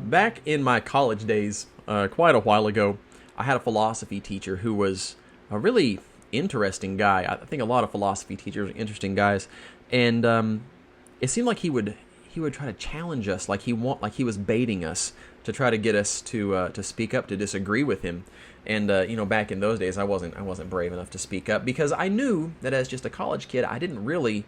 Back in my college days, quite a while ago, I had a philosophy teacher who was a really interesting guy. I think a lot of philosophy teachers are interesting guys, and it seemed like he would try to challenge us, like he was baiting us to try to get us to speak up, to disagree with him. And back in those days, I wasn't brave enough to speak up because I knew that as just a college kid, I didn't really.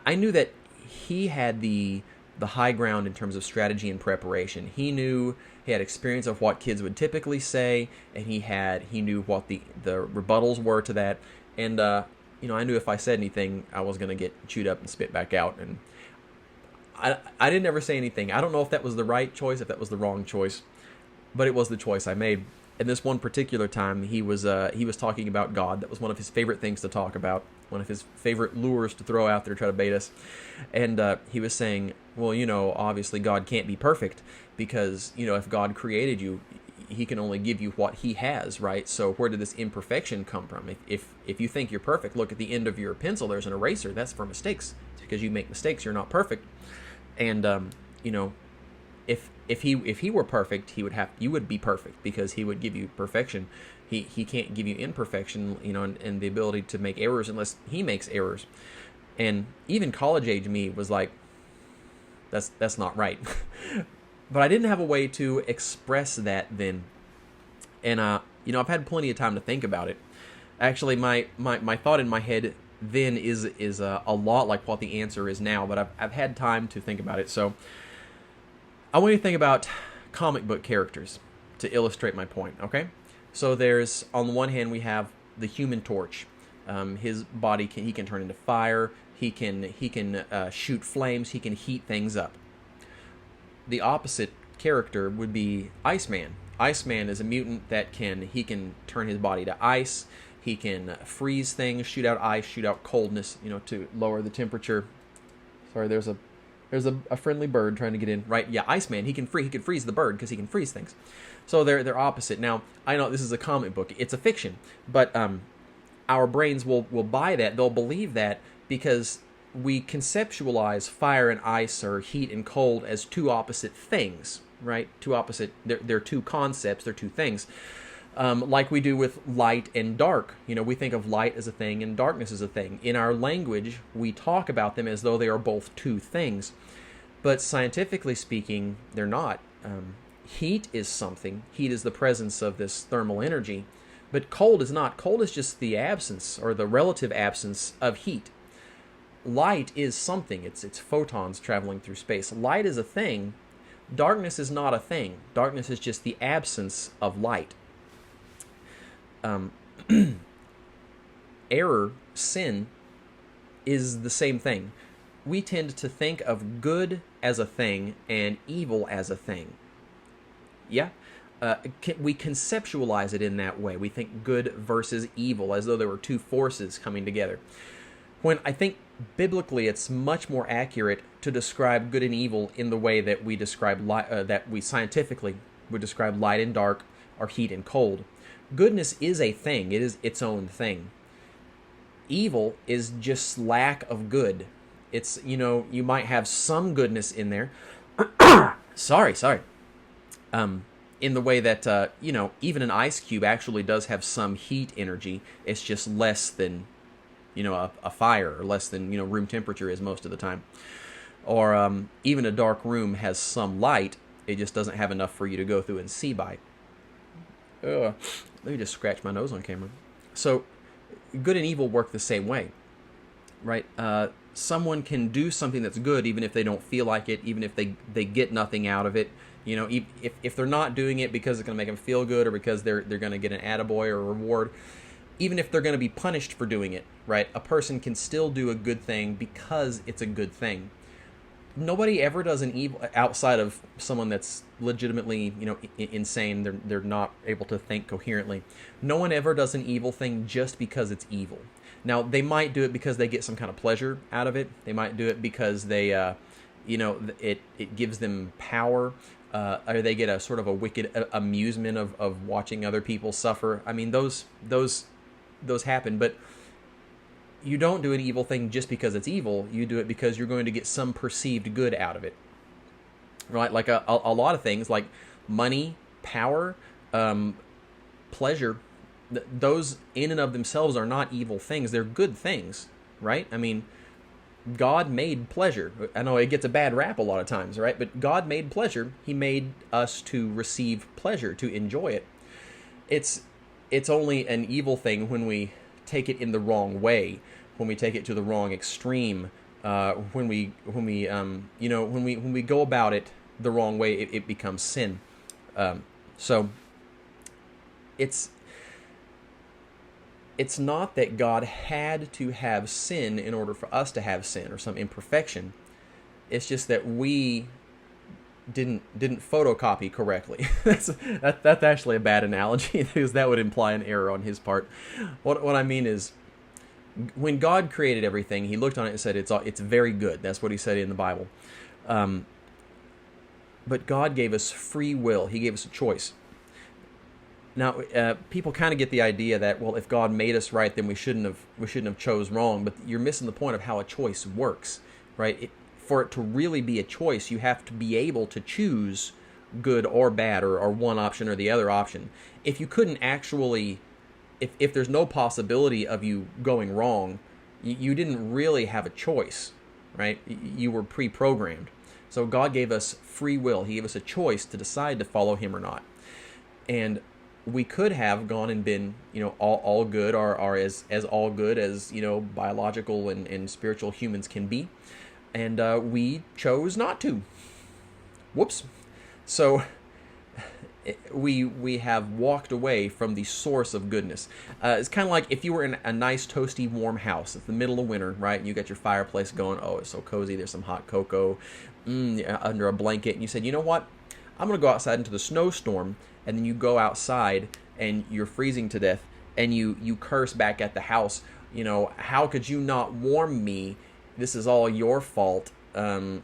I knew that he had the high ground in terms of strategy and preparation. He knew he had experience of what kids would typically say, and he knew what the rebuttals were to that. And I knew if I said anything, I was going to get chewed up and spit back out. And I didn't ever say anything. I don't know if that was the right choice, if that was the wrong choice, but it was the choice I made. And this one particular time, he was talking about God. That was one of his favorite things to talk about, one of his favorite lures to throw out there to try to bait us. And he was saying, well, obviously God can't be perfect because, if God created you, he can only give you what he has, right? So where did this imperfection come from? If you think you're perfect, look at the end of your pencil. There's an eraser. That's for mistakes. It's because you make mistakes. You're not perfect. And, if he were perfect, you would be perfect because he would give you perfection. He can't give you imperfection, and the ability to make errors unless he makes errors. And even college age me was like, that's not right. But I didn't have a way to express that then. And I've had plenty of time to think about it. Actually, my thought in my head then is a lot like what the answer is now, but I've had time to think about it. So I want you to think about comic book characters to illustrate my point, okay? So there's, on the one hand, we have the Human Torch. His body he can turn into fire. He can shoot flames. He can heat things up. The opposite character would be Iceman. Iceman is a mutant that can turn his body to ice. He can freeze things, shoot out ice, shoot out coldness, to lower the temperature. Sorry, there's a friendly bird trying to get in. Right, yeah, Iceman, he can freeze the bird because he can freeze things. So they're opposite. Now, I know this is a comic book. It's a fiction. But our brains will buy that. They'll believe that because we conceptualize fire and ice or heat and cold as two opposite things, right? They're two concepts, they're two things. Like we do with light and dark. We think of light as a thing and darkness as a thing. In our language, we talk about them as though they are both two things. But scientifically speaking, they're not. Heat is something. Heat is the presence of this thermal energy. But cold is not. Cold is just the absence or the relative absence of heat. Light is something. It's photons traveling through space. Light is a thing. Darkness is not a thing. Darkness is just the absence of light. Error, sin, is the same thing. We tend to think of good as a thing and evil as a thing. Yeah? We conceptualize it in that way. We think good versus evil as though there were two forces coming together. When I think biblically it's much more accurate to describe good and evil in the way that we describe that we scientifically would describe light and dark or heat and cold. Goodness is a thing. It is its own thing. Evil is just lack of good. It's, you might have some goodness in there. Sorry. In the way that, even an ice cube actually does have some heat energy. It's just less than, a fire, or less than, room temperature is most of the time. Or even a dark room has some light. It just doesn't have enough for you to go through and see by. Let me just scratch my nose on camera. So, good and evil work the same way, right? Someone can do something that's good even if they don't feel like it, even if they get nothing out of it. If they're not doing it because it's going to make them feel good or because they're going to get an attaboy or a reward, even if they're going to be punished for doing it, right? A person can still do a good thing because it's a good thing. Nobody ever does an evil outside of someone that's legitimately, insane. They're not able to think coherently. No one ever does an evil thing just because it's evil. Now, they might do it because they get some kind of pleasure out of it. They might do it because they, it gives them power, or they get a sort of a wicked amusement of watching other people suffer. I mean, those happen, but you don't do an evil thing just because it's evil. You do it because you're going to get some perceived good out of it, right? Like a lot of things, like money, power, pleasure. Those in and of themselves are not evil things. They're good things, right? I mean, God made pleasure. I know it gets a bad rap a lot of times, right? But God made pleasure. He made us to receive pleasure, to enjoy it. It's only an evil thing when we take it in the wrong way, when we take it to the wrong extreme, when we go about it the wrong way, it becomes sin. So it's not that God had to have sin in order for us to have sin or some imperfection. It's just that we didn't photocopy correctly. That's actually a bad analogy, because that would imply an error on his part. What I mean is, when God created everything, he looked on it and said it's very good. That's what he said in the Bible. But God gave us free will. He gave us a choice. Now, people kind of get the idea that, well, if God made us right, then we shouldn't have chose wrong. But you're missing the point of how a choice works, right? For it to really be a choice, you have to be able to choose good or bad, or one option or the other option. If you couldn't actually, if there's no possibility of you going wrong, you didn't really have a choice, right? You were pre-programmed. So God gave us free will. He gave us a choice to decide to follow him or not. And we could have gone and been, all good, or as all good as, biological and spiritual humans can be. And we chose not to. Whoops. So we have walked away from the source of goodness. It's kind of like if you were in a nice, toasty, warm house. It's the middle of winter, right? And you got your fireplace going. Oh, it's so cozy. There's some hot cocoa under a blanket. And you said, you know what? I'm going to go outside into the snowstorm. And then you go outside and you're freezing to death. And you curse back at the house. How could you not warm me? This is all your fault, and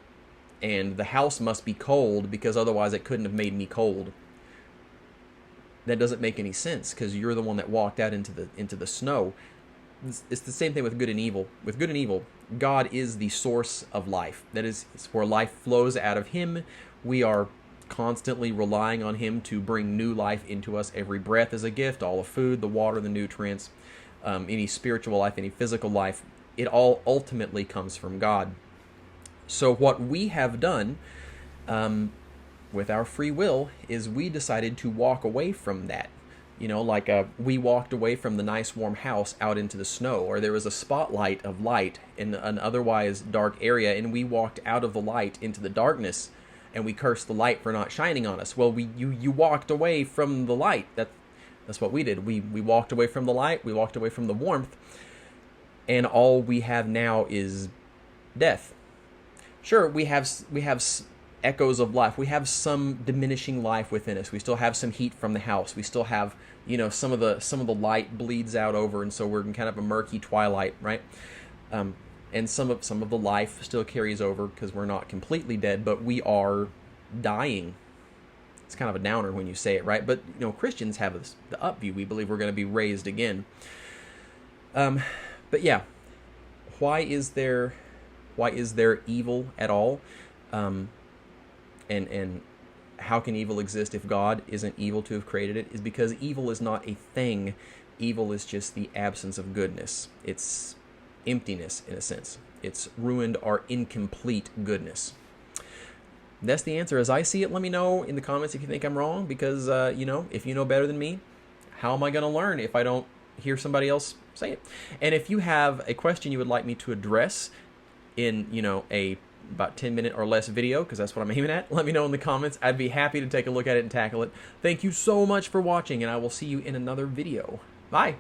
the house must be cold because otherwise it couldn't have made me cold. That doesn't make any sense, because you're the one that walked out into the snow. It's the same thing with good and evil. With good and evil, God is the source of life. That is, it's where life flows out of him. We are constantly relying on him to bring new life into us. Every breath is a gift. All the food, the water, the nutrients, any spiritual life, any physical life, it all ultimately comes from God. So what we have done with our free will is we decided to walk away from that. We walked away from the nice warm house out into the snow, or there was a spotlight of light in an otherwise dark area, and we walked out of the light into the darkness, and we cursed the light for not shining on us. Well, you walked away from the light. That's what we did. We walked away from the light. We walked away from the warmth. And all we have now is death. Sure, we have echoes of life. We have some diminishing life within us. We still have some heat from the house. We still have, some of the light bleeds out over, and so we're in kind of a murky twilight, right? And some of the life still carries over because we're not completely dead, but we are dying. It's kind of a downer when you say it, right? But Christians have the upview. We believe we're going to be raised again. But yeah, why is there evil at all? And how can evil exist if God isn't evil to have created it? Is because evil is not a thing. Evil is just the absence of goodness. It's emptiness, in a sense. It's ruined or incomplete goodness. That's the answer as I see it. Let me know in the comments if you think I'm wrong, because if you know better than me, how am I going to learn if I don't hear somebody else say it? And if you have a question you would like me to address in a about 10-minute or less video, because that's what I'm aiming at, let me know in the comments. I'd be happy to take a look at it and tackle it. Thank you so much for watching, and I will see you in another video. Bye.